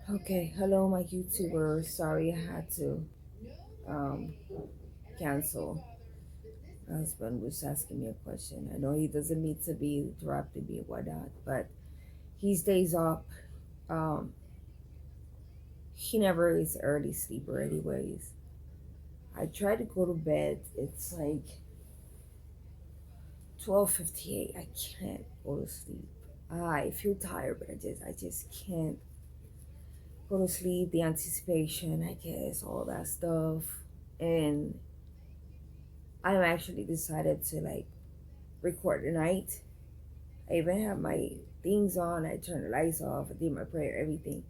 Okay, hello, my YouTuber. Sorry, I had to um, cancel. My husband was asking me a question. I know he doesn't need to be interrupting me and whatnot, but he stays up. Um, he never is early sleeper, anyways. I try to go to bed. It's like 12:58. I can't go to sleep. I feel tired, but I just can't go to sleep. The anticipation, I guess, all that stuff, and I'm actually decided to like record tonight. I even have my things on. I turn the lights off. I did my prayer, everything,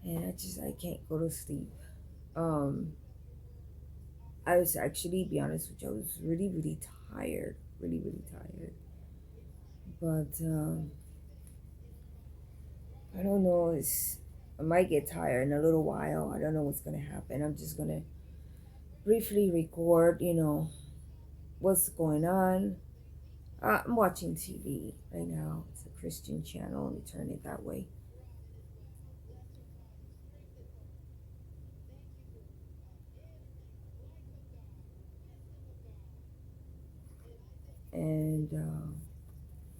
and I can't go to sleep. Um, I was actually, be honest with you, I was really tired, really tired. But I don't know. I might get tired in a little while. I don't know what's gonna happen. I'm just gonna briefly record. What's going on. I'm watching TV right now. It's a Christian channel. Let me turn it that way. And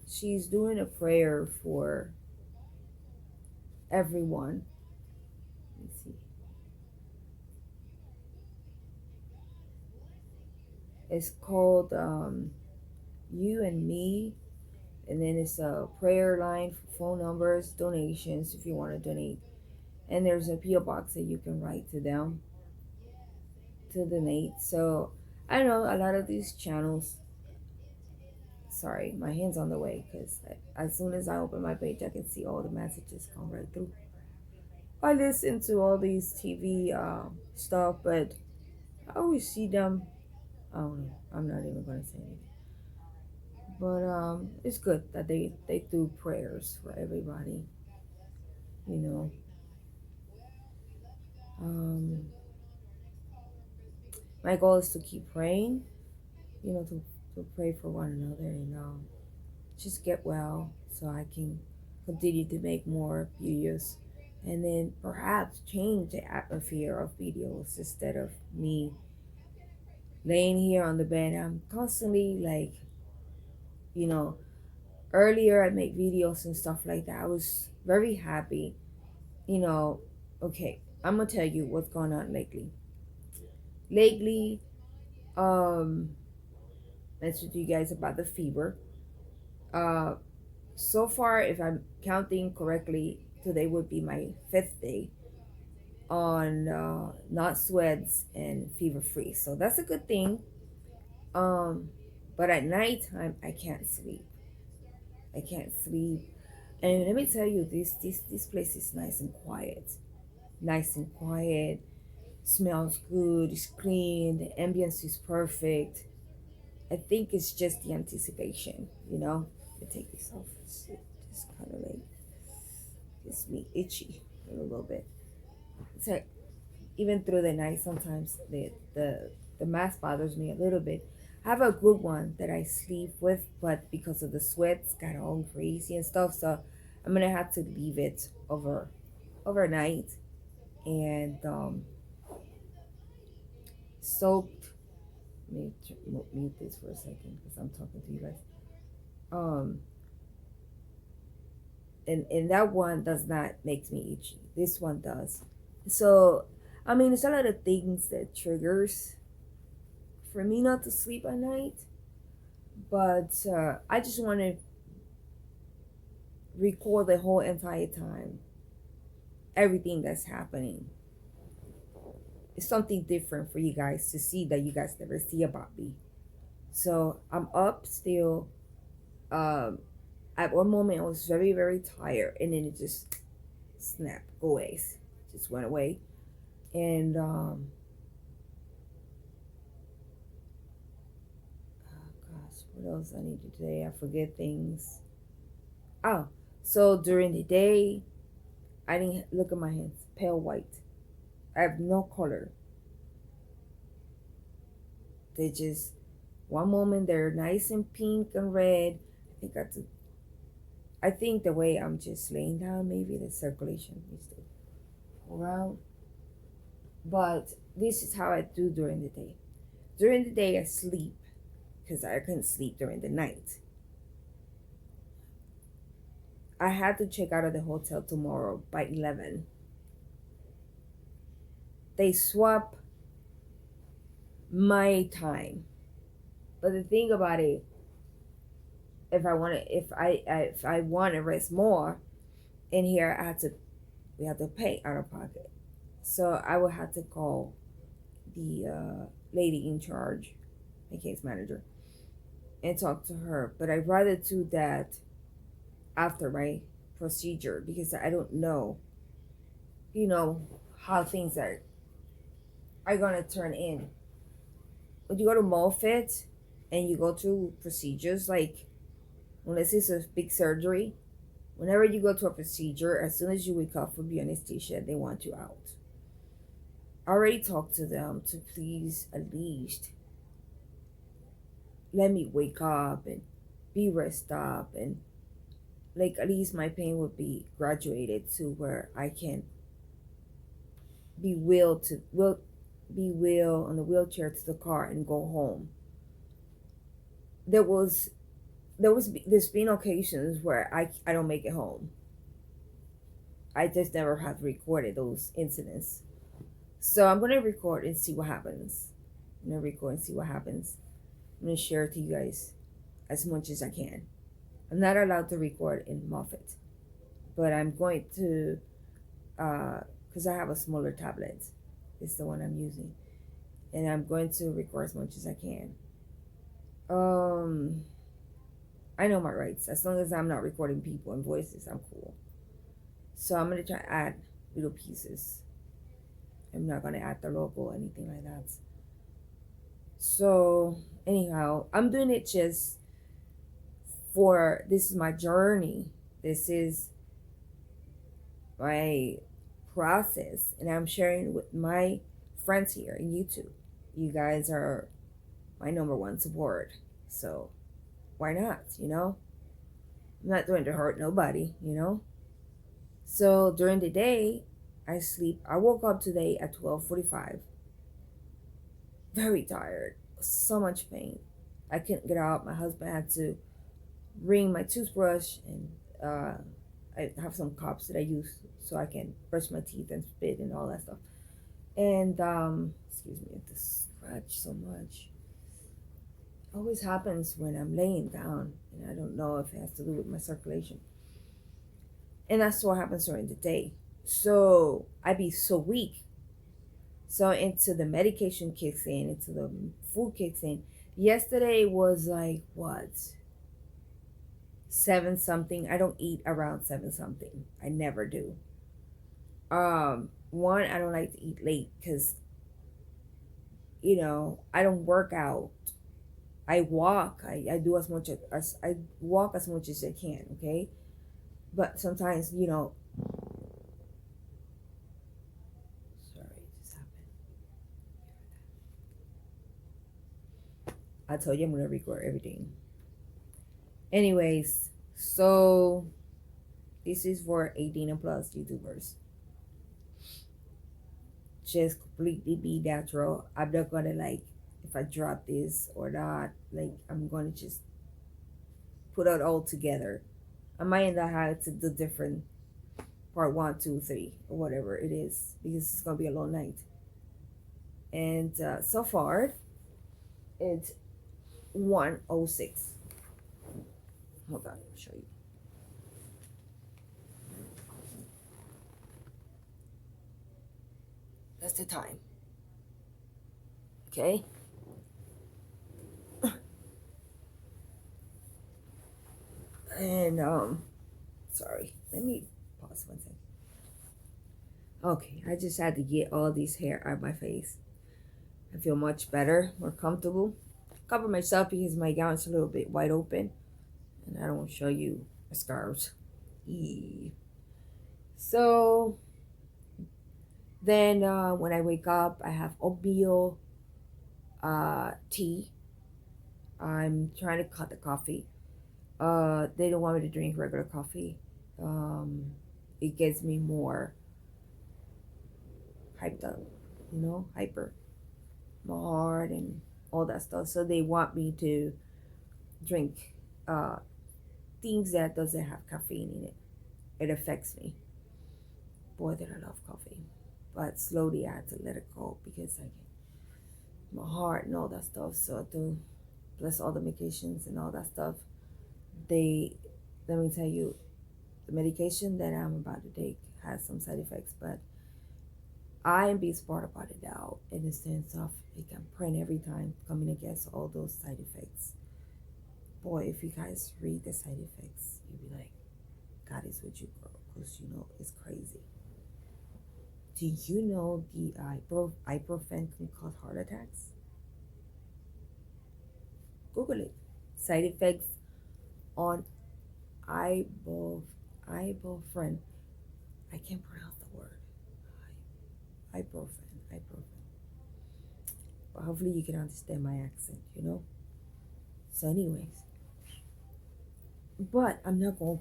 she's doing a prayer for everyone. Let me see. It's called You and Me, and then it's a prayer line for phone numbers, donations if you want to donate, and there's a PO box that you can write to them to donate. So I know a lot of these channels. Sorry, my hand's on the way because as soon as I open my page, I can see all the messages come right through. I listen to all these TV stuff, but I always see them. I don't know. I'm not even gonna say anything. But it's good that they do prayers for everybody. You know, um, my goal is to keep praying. To pray for one another and just get well so I can continue to make more videos and then perhaps change the atmosphere of videos instead of me laying here on the bed. I'm constantly like, you know, earlier I make videos and stuff like that. I was very happy, you know. Okay, I'm gonna tell you what's going on lately. Lately, um, let's talk to you guys about the fever. Uh, so far, if I'm counting correctly, today would be my fifth day on not sweats and fever free. So that's a good thing. Um, but at nighttime, I can't sleep. I can't sleep. And let me tell you, this place is nice and quiet. Nice and quiet. Smells good. It's clean. The ambience is perfect. I think it's just the anticipation, you know. Let me take this off. It's just kind of like gets me itchy a little bit. It's like even through the night, sometimes the mask bothers me a little bit. I have a good one that I sleep with, but because of the sweats, got all crazy and stuff, so I'm gonna have to leave it overnight and soaked. Let me mute this for a second because I'm talking to you guys. Um, and that one does not make me itchy. This one does. So, I mean, it's a lot of things that triggers for me not to sleep at night. But I just want to record the whole entire time, everything that's happening. It's something different for you guys to see that you guys never see about me. So I'm up still. Um, at one moment I was very tired, and then it just snapped, go away, just went away. And oh gosh, what else I need to today? I forget things. Oh, so during the day, I didn't look at my hands, pale white. I have no color. They just one moment they're nice and pink and red. I think the way I'm just laying down, maybe the circulation needs to. around. But this is how I do during the day. During the day, I sleep because I couldn't sleep during the night. I had to check out of the hotel tomorrow by 11. They swap my time. But the thing about it, if I want to rest more, in here we have to pay out of pocket. So I would have to call the lady in charge, the case manager, and talk to her. But I'd rather do that after my procedure because I don't know, you know, how things are gonna turn in. When you go to Moffitt and you go through procedures, like unless it's a big surgery, whenever you go to a procedure, as soon as you wake up from the anesthesia, they want you out. I already talked to them to please at least let me wake up and be rest up, and like at least my pain would be graduated to where I can be wheel on the wheelchair to the car and go home. There was there's been occasions where I don't make it home. I just never have recorded those incidents. So I'm gonna record and see what happens. I'm gonna record and see what happens. I'm gonna share it to you guys as much as I can. I'm not allowed to record in Moffitt, but I'm going to, because I have a smaller tablet. It's the one I'm using, and I'm going to record as much as I can. Um, I know my rights. As long as I'm not recording people and voices, I'm cool. So I'm gonna try to add little pieces. I'm not gonna add the logo or anything like that. So anyhow, I'm doing it just for this is my journey. This is my process, and I'm sharing it with my friends here in YouTube. You guys are my number one support. So why not, you know? I'm not doing to hurt nobody, you know? So during the day, I sleep. I woke up today at 12:45. Very tired. So much pain. I couldn't get out. My husband had to bring my toothbrush, and I have some cups that I use so I can brush my teeth and spit and all that stuff. And excuse me, I have to scratch so much. Always happens when I'm laying down, and I don't know if it has to do with my circulation. And that's what happens during the day. So I be so weak. So into the medication kicks in, into the food kicks in. Yesterday was like what? 7 something. I don't eat around 7 something. I never do. One, I don't like to eat late because I don't work out. I walk. I do as much as I walk as much as I can, okay? But sometimes, sorry, it just happened. I told you I'm gonna record everything. Anyways, so this is for 18 and plus YouTubers. Just completely be natural. I'm not gonna if I drop this or not, I'm gonna just put it all together. I might end up having to do different part 1, 2, 3, or whatever it is, because it's gonna be a long night. And so far, it's 1:06. Hold on, I'll show you. That's the time. Okay. And sorry, let me pause one second. Okay, I just had to get all these hair out of my face. I feel much better, more comfortable. Cover myself because my gown's a little bit wide open, and I don't want to show you the scarves. So then when I wake up, I have oatmeal tea. I'm trying to cut the coffee. They don't want me to drink regular coffee. It gets me more hyped up, hyper, my heart and all that stuff. So they want me to drink uh, things that doesn't have caffeine in it. It affects me. Boy, that I love coffee, but slowly I had to let it go because I get my heart and all that stuff. So to plus all the medications and all that stuff, they let me tell you, the medication that I'm about to take has some side effects, but I am being smart about it now in the sense of like I'm praying every time coming against all those side effects. Boy, if you guys read the side effects, you'll be like, God is with you, girl, because it's crazy. Do you know the ibuprofen can cause heart attacks? Google it. Side effects on ibuprofen. Ibuprofen. I can't pronounce the word. Ibuprofen. Ibuprofen. But hopefully you can understand my accent. So, anyways, but I'm not gonna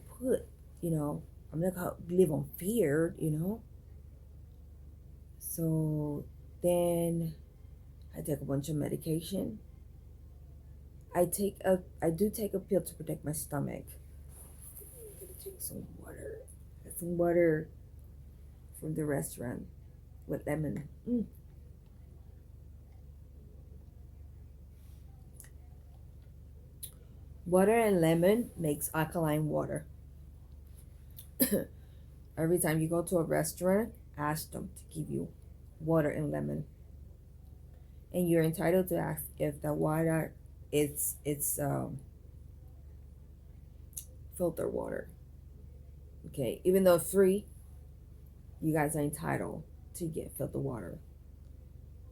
I'm not gonna live on fear. So then I take a bunch of medication. I do take a pill to protect my stomach. I'm gonna drink some water. Some water from the restaurant with lemon. Water and lemon makes alkaline water. Every time you go to a restaurant, ask them to give you water and lemon. And you're entitled to ask if the water it's filter water. Okay, even though it's free, you guys are entitled to get filtered water.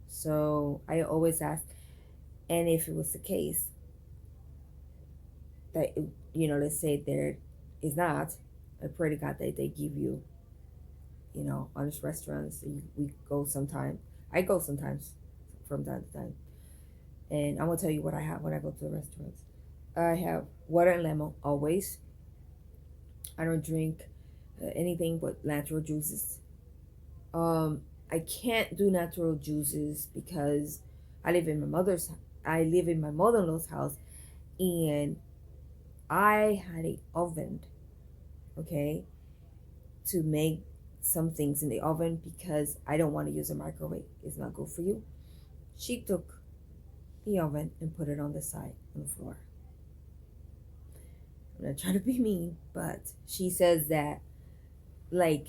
So I always ask, and if it was the case that let's say there is not, I pray to God that they give you, honest restaurants. We go sometime. I go sometimes, from time to time, and I'm gonna tell you what I have when I go to the restaurants. I have water and lemon always. I don't drink anything but natural juices. Um, I can't do natural juices because I live in my mother's. I live in my mother-in-law's house, and I had a oven. Okay, to make some things in the oven because I don't want to use a microwave. It's not good for you. She took the oven and put it on the side on the floor. I'm not trying to be mean, but she says that like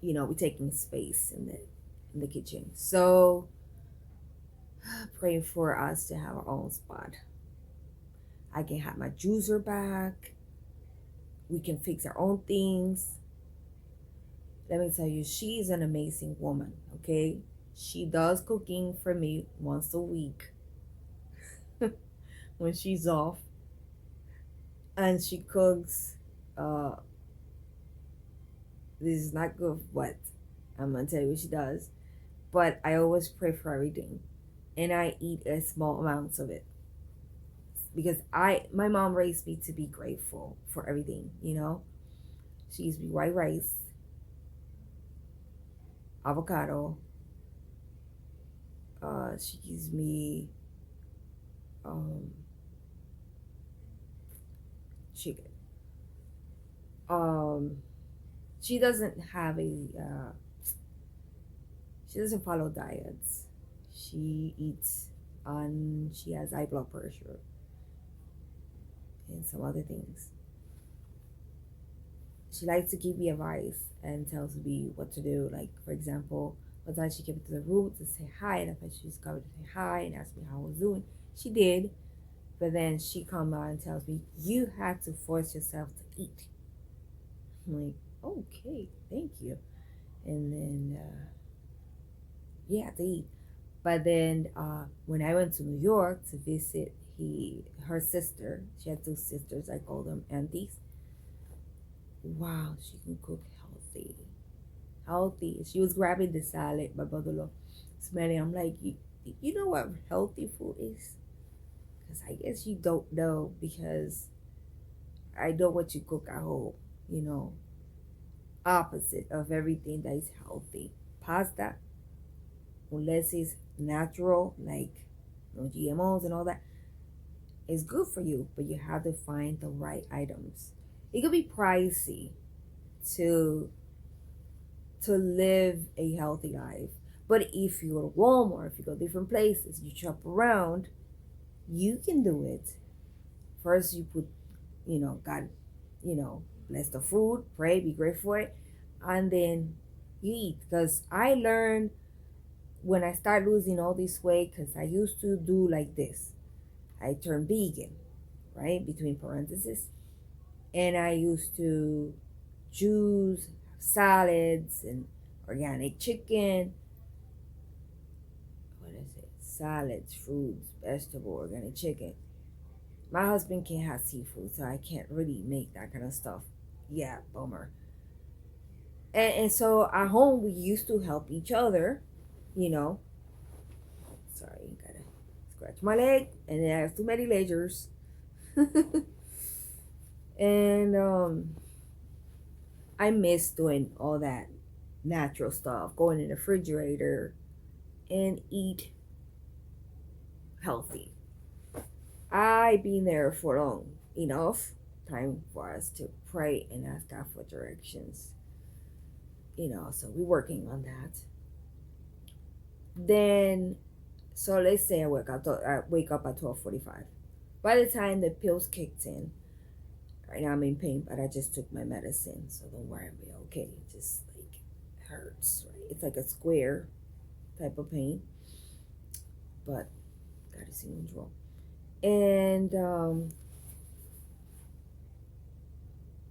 we're taking space in the kitchen. So praying for us to have our own spot. I can have my juicer back. We can fix our own things. Let me tell you, she's an amazing woman, okay? She does cooking for me once a week when she's off. And she cooks, uh, this is not good, but I'm gonna tell you what she does. But I always pray for everything. And I eat a small amounts of it. Because my mom raised me to be grateful for everything. She gives me white rice, avocado. She gives me um, chicken. Um, she doesn't have she doesn't follow diets. She eats and she has high blood pressure and some other things. She likes to give me advice and tells me what to do. Like, for example, one time she came into the room to say hi, and I thought she was coming to say hi and ask me how I was doing. She did, but then she come out and tells me, you have to force yourself to eat. I'm like, okay, thank you. And then, yeah, to eat. But then when I went to New York to visit her sister, she had two sisters, I call them aunties. Wow, she can cook healthy. Healthy. She was grabbing the salad, my brother-in-law, smelling. I'm like, you know what healthy food is? Because I guess you don't know because I know what you cook at home, opposite of everything that is healthy. pasta, unless it's natural, like no GMOs and all that, is good for you, but you have to find the right items. It could be pricey to live a healthy life. But if you go to Walmart, if you go different places, you shop around, you can do it. First, you put, God, bless the food, pray, be grateful for it, and then you eat. Because I learned when I start losing all this weight, because I used to do like this. I turned vegan, right? Between parentheses. And I used to juice, salads, and organic chicken. What is it? Salads, fruits, vegetable, organic chicken. My husband can't have seafood, so I can't really make that kind of stuff. Yeah, bummer. And so at home, we used to help each other, you know. Sorry, gotta scratch my leg, and it has too many layers. And I miss doing all that natural stuff, going in the refrigerator and eat healthy. I been there for long enough. Time for us to pray and ask God for directions. So we're working on that. Then, so let's say I wake up at 12:45. By the time the pills kicked in, right now I'm in pain, but I just took my medicine, so don't worry, I'll be okay. It just like hurts, right? It's like a square type of pain, but God is in control. And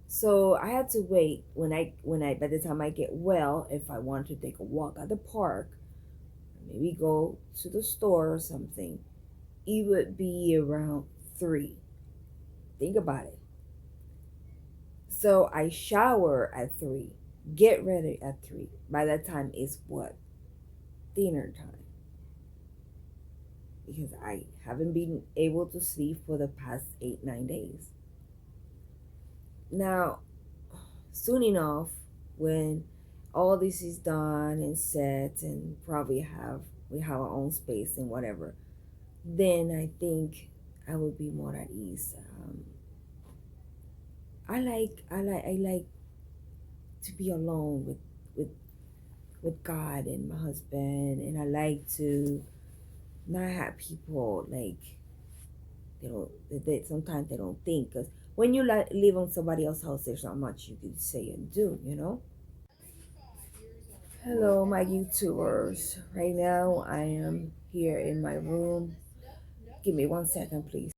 so I had to wait when I by the time I get well, if I want to take a walk at the park, maybe go to the store or something, it would be around 3. Think about it. So I shower at 3, get ready at 3. By that time it's what? Dinner time. Because I haven't been able to sleep for the past 8, 9 days. Now, soon enough, when all this is done and set, and probably we have our own space and whatever, then I think I will be more at ease. I like to be alone with with God and my husband, and I like to not have people like they sometimes they don't think, because when you live on somebody else's house, there's not much you can say and do. Hello, my YouTubers. Right now, I am here in my room. Give me 1 second, please.